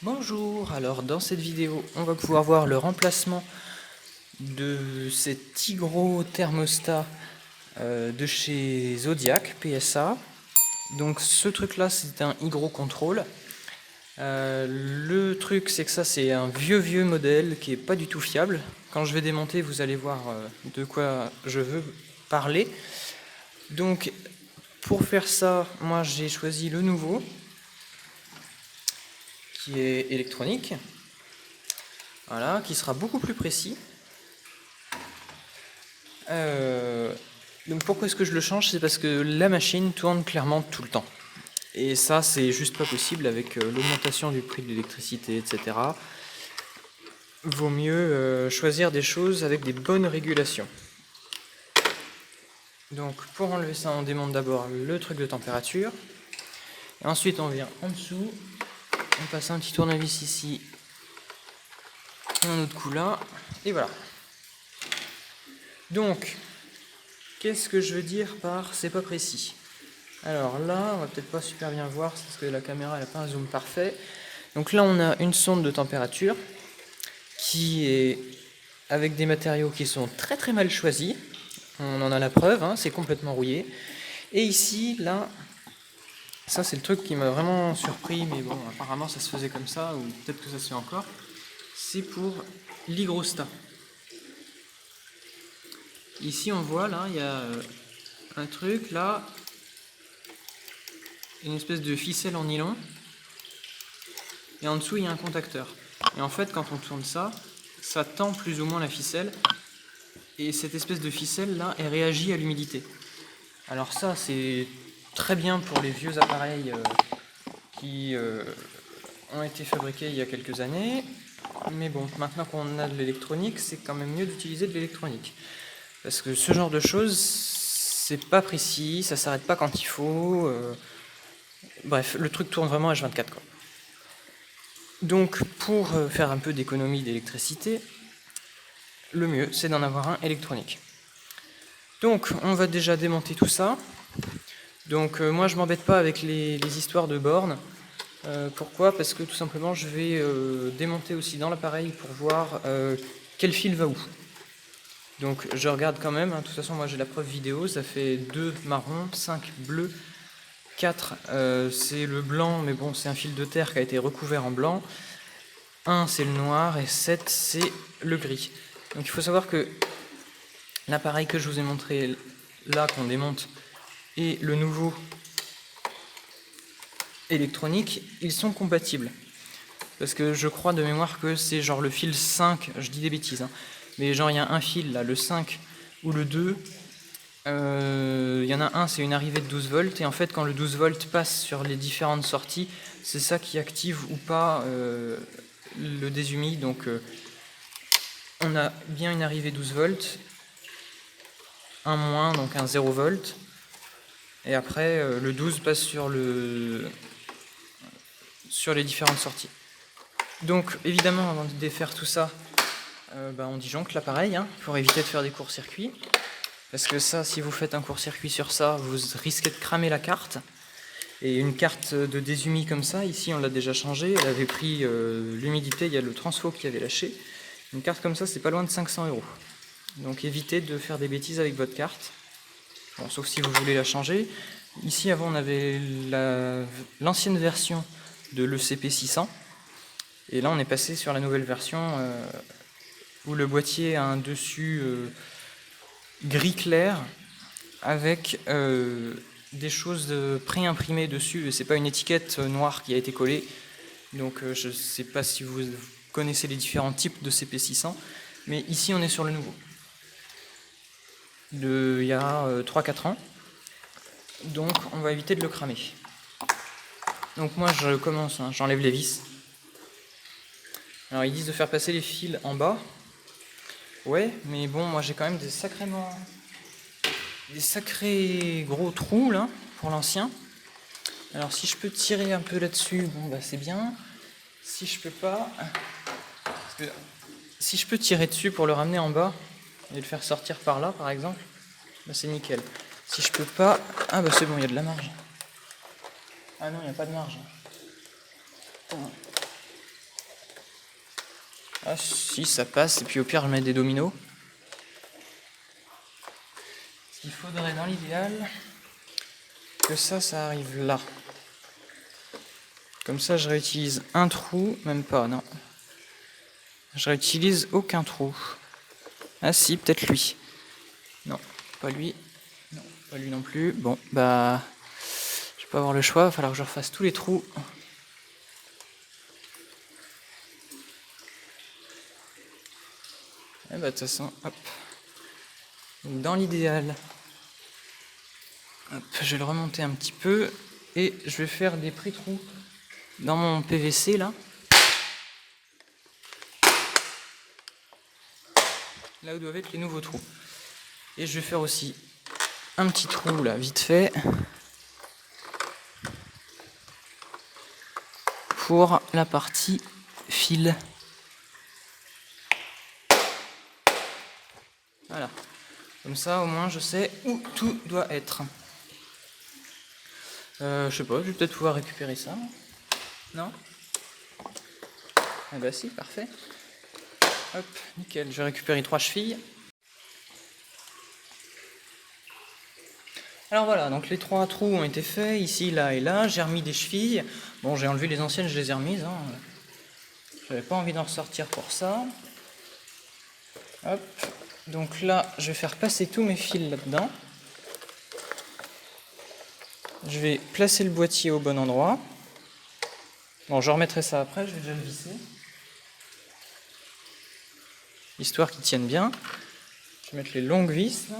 Bonjour, alors dans cette vidéo on va pouvoir voir le remplacement de cet gros thermostat de chez Zodiac PSA. Donc ce truc là c'est un Hygro Control. Le truc c'est que ça c'est un vieux modèle qui est pas du tout fiable. Quand je vais démonter vous allez voir de quoi je veux parler. Donc pour faire ça moi j'ai choisi le nouveau qui est électronique. Voilà, qui sera beaucoup plus précis. Donc pourquoi est-ce que je le change? C'est parce que la machine tourne clairement tout le temps. Et ça, c'est juste pas possible avec l'augmentation du prix de l'électricité, etc. Vaut mieux choisir des choses avec des bonnes régulations. Donc pour enlever ça, on démonte d'abord le truc de température. Et ensuite, on vient en dessous. On passe un petit tournevis ici. Un autre coup là. Et voilà. Donc, qu'est-ce que je veux dire par c'est pas précis? Alors là, on va peut-être pas super bien voir parce que la caméra n'a pas un zoom parfait. Donc là, on a une sonde de température qui est avec des matériaux qui sont très mal choisis. On en a la preuve, hein, c'est complètement rouillé. Et ici, là, ça c'est le truc qui m'a vraiment surpris, mais bon, apparemment ça se faisait comme ça, ou peut-être que ça se fait encore. C'est pour l'hygrostat. Ici, on voit, là, il y a un truc, là, une espèce de ficelle en nylon. Et en dessous, il y a un contacteur. Et en fait, quand on tourne ça, ça tend plus ou moins la ficelle. Et cette espèce de ficelle là, elle réagit à l'humidité. Alors ça, c'est très bien pour les vieux appareils qui ont été fabriqués il y a quelques années. Mais bon, maintenant qu'on a de l'électronique, c'est quand même mieux d'utiliser de l'électronique. Parce que ce genre de choses, c'est pas précis, ça s'arrête pas quand il faut. Bref, le truc tourne vraiment H24 quoi. Donc pour faire un peu d'économie d'électricité, le mieux c'est d'en avoir un électronique. Donc on va déjà démonter tout ça. Donc moi je m'embête pas avec les histoires de bornes. Pourquoi? Parce que tout simplement je vais démonter aussi dans l'appareil pour voir quel fil va où. Donc je regarde quand même, hein. De toute façon moi j'ai la preuve vidéo, ça fait 2 marrons, 5 bleus, 4 c'est le blanc, mais bon c'est un fil de terre qui a été recouvert en blanc. 1 c'est le noir et 7 c'est le gris. Donc il faut savoir que l'appareil que je vous ai montré là qu'on démonte et le nouveau électronique, ils sont compatibles. Parce que je crois de mémoire que c'est genre le fil 5, je dis des bêtises, hein, mais genre il y a un fil là, le 5 ou le 2, il y en a un, c'est une arrivée de 12 volts, et en fait quand le 12 volts passe sur les différentes sorties, c'est ça qui active ou pas le déshumi. Donc on a bien une arrivée 12 volts, un moins, donc un 0 volt, et après le 12 passe sur les différentes sorties. Donc évidemment avant de défaire tout ça, on disjoncte l'appareil hein, pour éviter de faire des courts-circuits. Parce que ça, si vous faites un court-circuit sur ça, vous risquez de cramer la carte. Et une carte de déshumi comme ça, ici on l'a déjà changée, elle avait pris l'humidité, il y a le transfo qui avait lâché. Une carte comme ça, c'est pas loin de 500 €. Donc évitez de faire des bêtises avec votre carte. Bon, sauf si vous voulez la changer. Ici avant on avait l'ancienne version de l'ECP600. Et là on est passé sur la nouvelle version où le boîtier a un dessus gris clair avec des choses pré-imprimées dessus, et c'est pas une étiquette noire qui a été collée. Donc je sais pas si vous connaissez les différents types de CP600, mais ici on est sur le nouveau. Il y a 3-4 ans. Donc on va éviter de le cramer. Donc moi je commence, hein, j'enlève les vis. Alors ils disent de faire passer les fils en bas. Ouais, mais bon, moi j'ai quand même des sacrés gros trous là pour l'ancien. Alors si je peux tirer un peu là-dessus, bon bah c'est bien. Si je peux pas, si je peux tirer dessus pour le ramener en bas et le faire sortir par là par exemple, bah c'est nickel. Si je peux pas, ah bah c'est bon, il y a de la marge. Ah non, il n'y a pas de marge. Ah si, ça passe, et puis au pire je mets des dominos. Ce qu'il faudrait dans l'idéal, que ça arrive là. Comme ça je réutilise un trou, même pas, non. Je réutilise aucun trou. Ah si, peut-être lui. Non, pas lui. Non, pas lui non plus. Bon, bah... je vais pas avoir le choix, il va falloir que je refasse tous les trous. Et bah de toute façon, hop. Dans l'idéal, je vais le remonter un petit peu et je vais faire des pré-trous dans mon PVC là. Là où doivent être les nouveaux trous. Et je vais faire aussi un petit trou là, vite fait, pour la partie fil. Voilà. Comme ça, au moins, je sais où tout doit être. Je sais pas, je vais peut-être pouvoir récupérer ça. Non? Ah bah si, parfait. Hop, nickel. Je vais récupérer 3 chevilles. Alors voilà, donc les 3 trous ont été faits, ici, là et là. J'ai remis des chevilles. Bon, j'ai enlevé les anciennes, je les ai remises. Hein. J'avais pas envie d'en ressortir pour ça. Hop. Donc là, je vais faire passer tous mes fils là-dedans. Je vais placer le boîtier au bon endroit. Bon, je remettrai ça après, je vais déjà le visser. Histoire qu'il tienne bien. Je vais mettre les longues vis là.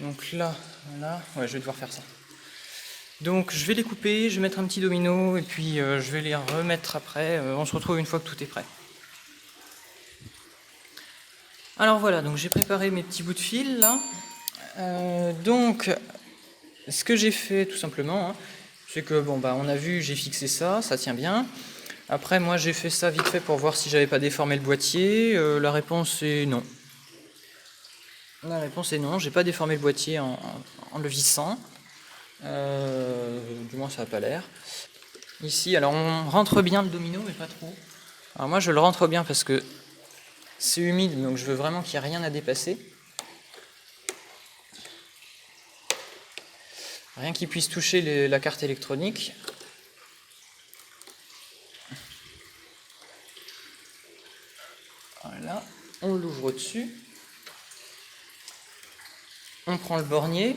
Donc là, voilà, ouais, je vais devoir faire ça. Donc je vais les couper, je vais mettre un petit domino et puis je vais les remettre après. On se retrouve une fois que tout est prêt. Alors voilà, donc j'ai préparé mes petits bouts de fil là. Donc ce que j'ai fait tout simplement, hein, c'est que bon bah on a vu, j'ai fixé ça, ça tient bien. Après moi j'ai fait ça vite fait pour voir si j'avais pas déformé le boîtier. La réponse est non. La réponse est non, j'ai pas déformé le boîtier en le vissant. Du moins ça n'a pas l'air. Ici, alors on rentre bien le domino, mais pas trop. Alors moi je le rentre bien parce que c'est humide, donc je veux vraiment qu'il n'y ait rien à dépasser. Rien qui puisse toucher la carte électronique. Voilà, on l'ouvre au-dessus. On prend le bornier.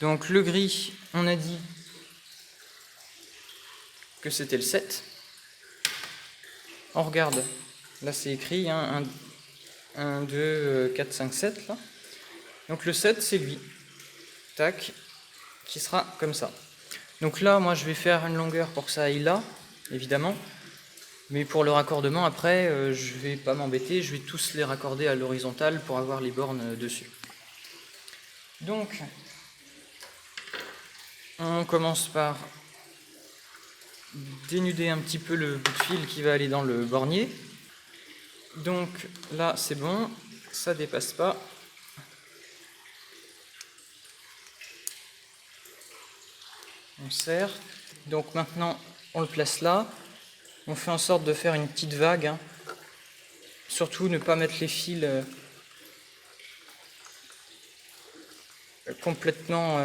Donc le gris, on a dit que c'était le 7. On regarde, là c'est écrit hein, 1, 2, 4, 5, 7 là. Donc le 7 c'est lui. Tac, qui sera comme ça. Donc là moi je vais faire une longueur pour que ça aille là, évidemment. Mais pour le raccordement après, je vais pas m'embêter, je vais tous les raccorder à l'horizontale pour avoir les bornes dessus. Donc, on commence par dénuder un petit peu le bout de fil qui va aller dans le bornier. Donc là c'est bon, ça dépasse pas. On serre. Donc maintenant on le place là. On fait en sorte de faire une petite vague. Hein. Surtout ne pas mettre les fils complètement...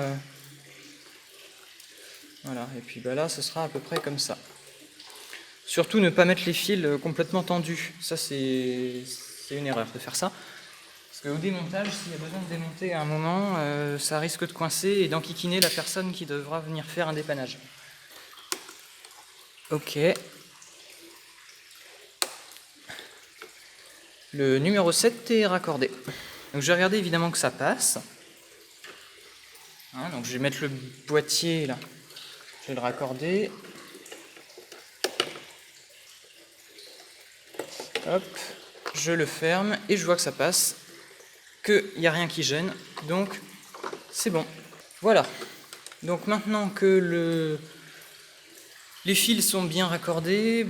Voilà, et puis bah là ce sera à peu près comme ça. Surtout ne pas mettre les fils complètement tendus. Ça c'est une erreur de faire ça. Parce qu'au démontage, s'il y a besoin de démonter à un moment, ça risque de coincer et d'enquiquiner la personne qui devra venir faire un dépannage. Ok. Le numéro 7 est raccordé. Donc je vais regarder évidemment que ça passe. Hein, donc je vais mettre le boîtier là. Je vais le raccorder. Hop, je le ferme et je vois que ça passe, qu'il n'y a rien qui gêne. Donc C'est bon. Voilà. Donc maintenant que les fils sont bien raccordés,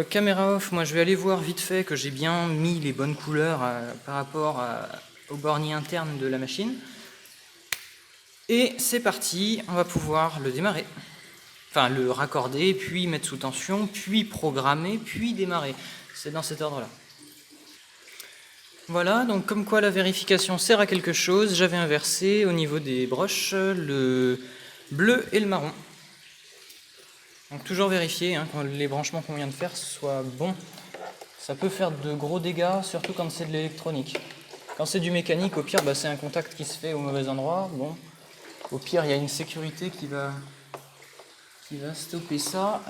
caméra off, moi je vais aller voir vite fait que j'ai bien mis les bonnes couleurs par rapport au bornier interne de la machine. Et c'est parti, on va pouvoir le démarrer. Enfin, le raccorder, puis mettre sous tension, puis programmer, puis démarrer. C'est dans cet ordre-là. Voilà, donc comme quoi la vérification sert à quelque chose, j'avais inversé au niveau des broches le bleu et le marron. Donc toujours vérifier quand les branchements qu'on vient de faire soient bons. Ça peut faire de gros dégâts, surtout quand c'est de l'électronique. Quand c'est du mécanique, au pire, c'est un contact qui se fait au mauvais endroit. Bon, au pire, il y a une sécurité qui va stopper ça.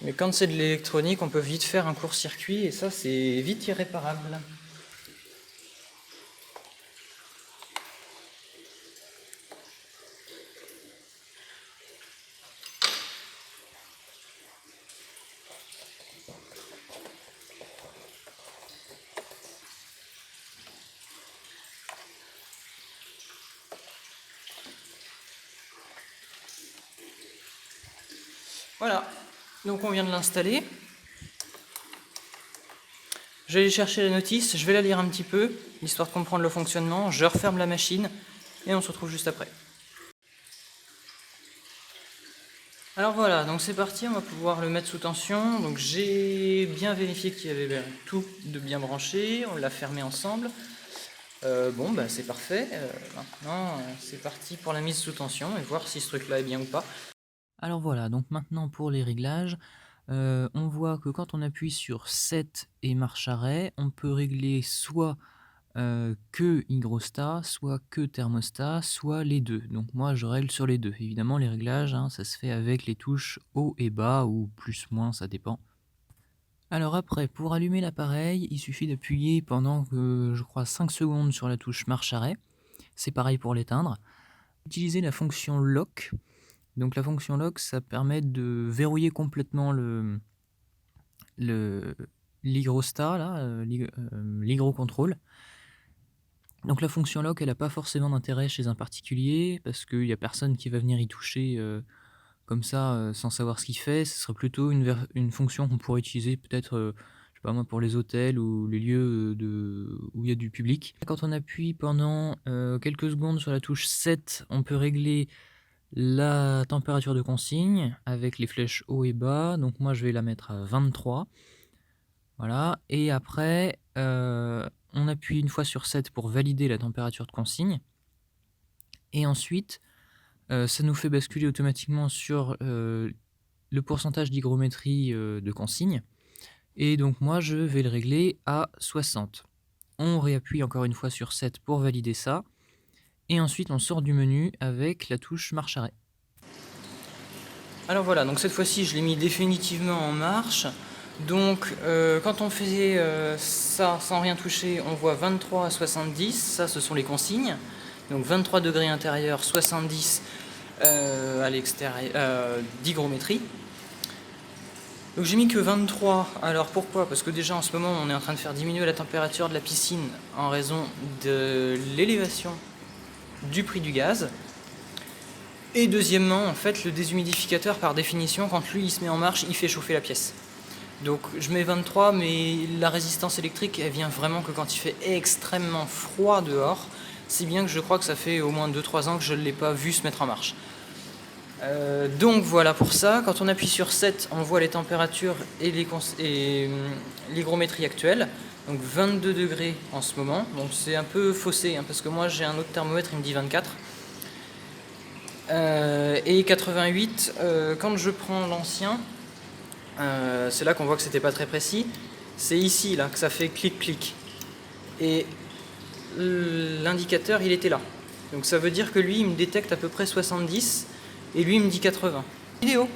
Mais quand c'est de l'électronique, on peut vite faire un court-circuit et ça, c'est vite irréparable. Voilà, donc on vient de l'installer. Je vais aller chercher la notice, je vais la lire un petit peu, histoire de comprendre le fonctionnement. Je referme la machine et on se retrouve juste après. Alors voilà, donc c'est parti, on va pouvoir le mettre sous tension. Donc j'ai bien vérifié qu'il y avait tout de bien branché, on l'a fermé ensemble. C'est parfait. Maintenant, c'est parti pour la mise sous tension et voir si ce truc-là est bien ou pas. Alors voilà, donc maintenant pour les réglages, on voit que quand on appuie sur 7 et marche arrêt, on peut régler soit que hygrostat, soit que thermostat, soit les deux. Donc moi je règle sur les deux. Évidemment les réglages, ça se fait avec les touches haut et bas, ou plus moins, ça dépend. Alors après, pour allumer l'appareil, il suffit d'appuyer pendant, je crois, 5 secondes sur la touche marche arrêt. C'est pareil pour l'éteindre. Utilisez la fonction lock. Donc la fonction lock, ça permet de verrouiller complètement l'hygrostat, l'hygrocontrôle. Donc la fonction lock, elle n'a pas forcément d'intérêt chez un particulier, parce qu'il n'y a personne qui va venir y toucher comme ça, sans savoir ce qu'il fait. Ce serait plutôt une fonction qu'on pourrait utiliser peut-être, je sais pas moi, pour les hôtels ou les lieux où il y a du public. Quand on appuie pendant quelques secondes sur la touche 7, on peut régler la température de consigne avec les flèches haut et bas. Donc moi je vais la mettre à 23. Voilà. Et après, on appuie une fois sur 7 pour valider la température de consigne. Et ensuite, ça nous fait basculer automatiquement sur le pourcentage d'hygrométrie de consigne. Et donc moi je vais le régler à 60. On réappuie encore une fois sur 7 pour valider ça. Et ensuite on sort du menu avec la touche marche arrêt. Alors voilà, donc cette fois-ci je l'ai mis définitivement en marche. Donc quand on fait ça sans rien toucher, on voit 23 à 70, ça ce sont les consignes. Donc 23 degrés intérieur, 70 à l'extérieur d'hygrométrie. Donc j'ai mis que 23, alors pourquoi? Parce que déjà en ce moment on est en train de faire diminuer la température de la piscine en raison de l'élévation du prix du gaz. Et deuxièmement, en fait, le déshumidificateur, par définition, quand lui il se met en marche, il fait chauffer la pièce. Donc je mets 23, mais la résistance électrique, elle vient vraiment que quand il fait extrêmement froid dehors, si bien que je crois que ça fait au moins 2-3 ans que je ne l'ai pas vu se mettre en marche. Donc voilà pour ça, quand on appuie sur 7, on voit les températures et l'hygrométrie actuelle. Donc 22 degrés en ce moment, donc c'est un peu faussé, parce que moi j'ai un autre thermomètre, il me dit 24. Et 88, quand je prends l'ancien, c'est là qu'on voit que c'était pas très précis. C'est ici là que ça fait clic-clic. Et l'indicateur il était là. Donc ça veut dire que lui il me détecte à peu près 70 et lui il me dit 80. Vidéo.